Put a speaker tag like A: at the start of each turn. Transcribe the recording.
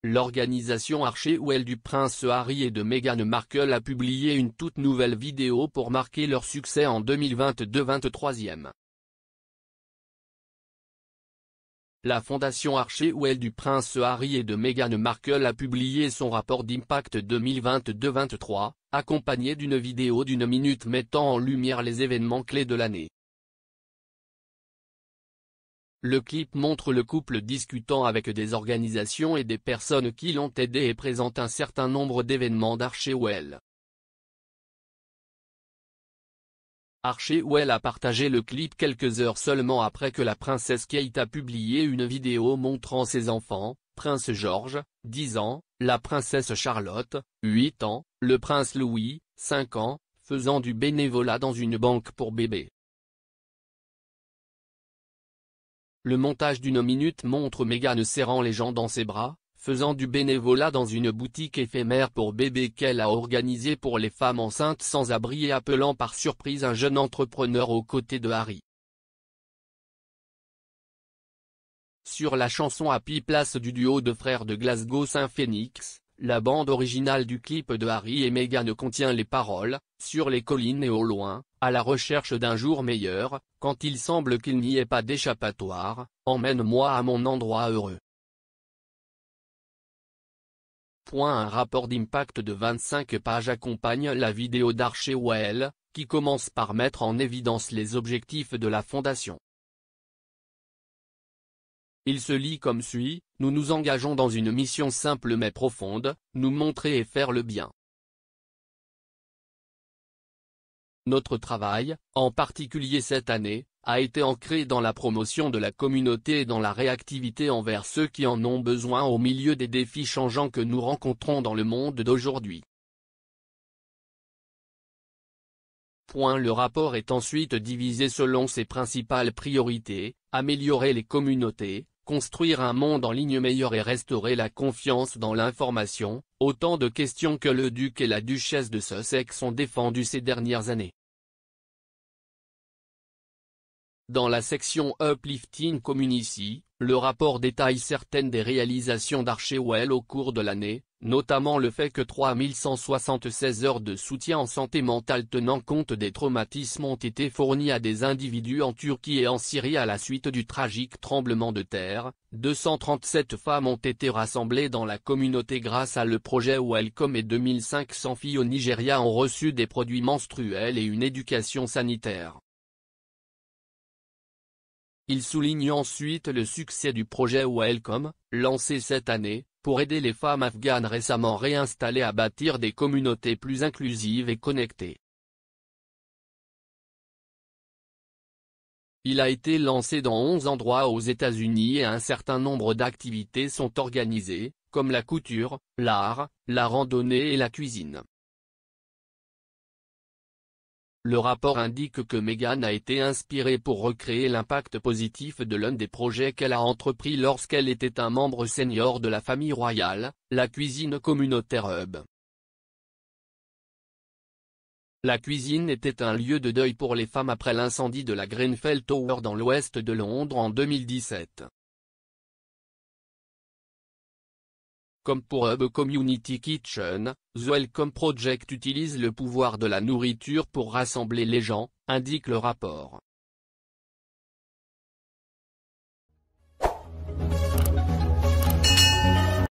A: l'organisation Archewell du prince Harry et de Meghan Markle a publié une toute nouvelle vidéo pour marquer leur succès en 2022. 23e. La fondation Archewell du prince Harry et de Meghan Markle a publié son rapport d'impact 2022-23, accompagné d'une vidéo d'1 minute mettant en lumière les événements clés de l'année. Le clip montre le couple discutant avec des organisations et des personnes qui l'ont aidé et présente un certain nombre d'événements d'Archewell. Archewell a partagé le clip quelques heures seulement après que la princesse Kate a publié une vidéo montrant ses enfants, Prince George, 10 ans, la princesse Charlotte, 8 ans, le prince Louis, 5 ans, faisant du bénévolat dans une banque pour bébés. Le montage d'1 minute montre Meghan serrant les gens dans ses bras, faisant du bénévolat dans une boutique éphémère pour bébés qu'elle a organisée pour les femmes enceintes sans abri et appelant par surprise un jeune entrepreneur aux côtés de Harry. Sur la chanson Happy Place du duo de frères de Glasgow Saint Phoenix, la bande originale du clip de Harry et Meghan contient les paroles « Sur les collines et au loin, à la recherche d'un jour meilleur, quand il semble qu'il n'y ait pas d'échappatoire, emmène-moi à mon endroit heureux ». Un rapport d'impact de 25 pages accompagne la vidéo d'Archewell, qui commence par mettre en évidence les objectifs de la fondation. Il se lit comme suit: nous nous engageons dans une mission simple mais profonde, nous montrer et faire le bien. Notre travail, en particulier cette année, a été ancré dans la promotion de la communauté et dans la réactivité envers ceux qui en ont besoin au milieu des défis changeants que nous rencontrons dans le monde d'aujourd'hui. Le rapport est ensuite divisé selon ses principales priorités: améliorer les communautés, construire un monde en ligne meilleur et restaurer la confiance dans l'information, autant de questions que le duc et la duchesse de Sussex ont défendues ces dernières années. Dans la section Uplifting Community, le rapport détaille certaines des réalisations d'Archewell au cours de l'année, notamment le fait que 3176 heures de soutien en santé mentale tenant compte des traumatismes ont été fournis à des individus en Turquie et en Syrie à la suite du tragique tremblement de terre, 237 femmes ont été rassemblées dans la communauté grâce à le projet Welcome et 2500 filles au Nigeria ont reçu des produits menstruels et une éducation sanitaire. Il souligne ensuite le succès du projet Welcome, lancé cette année, pour aider les femmes afghanes récemment réinstallées à bâtir des communautés plus inclusives et connectées. Il a été lancé dans 11 endroits aux États-Unis et un certain nombre d'activités sont organisées, comme la couture, l'art, la randonnée et la cuisine. Le rapport indique que Meghan a été inspirée pour recréer l'impact positif de l'un des projets qu'elle a entrepris lorsqu'elle était un membre senior de la famille royale, la cuisine communautaire Hub. La cuisine était un lieu de deuil pour les femmes après l'incendie de la Grenfell Tower dans l'ouest de Londres en 2017. Comme pour Hub Community Kitchen, The Welcome Project utilise le pouvoir de la nourriture pour rassembler les gens, indique le rapport.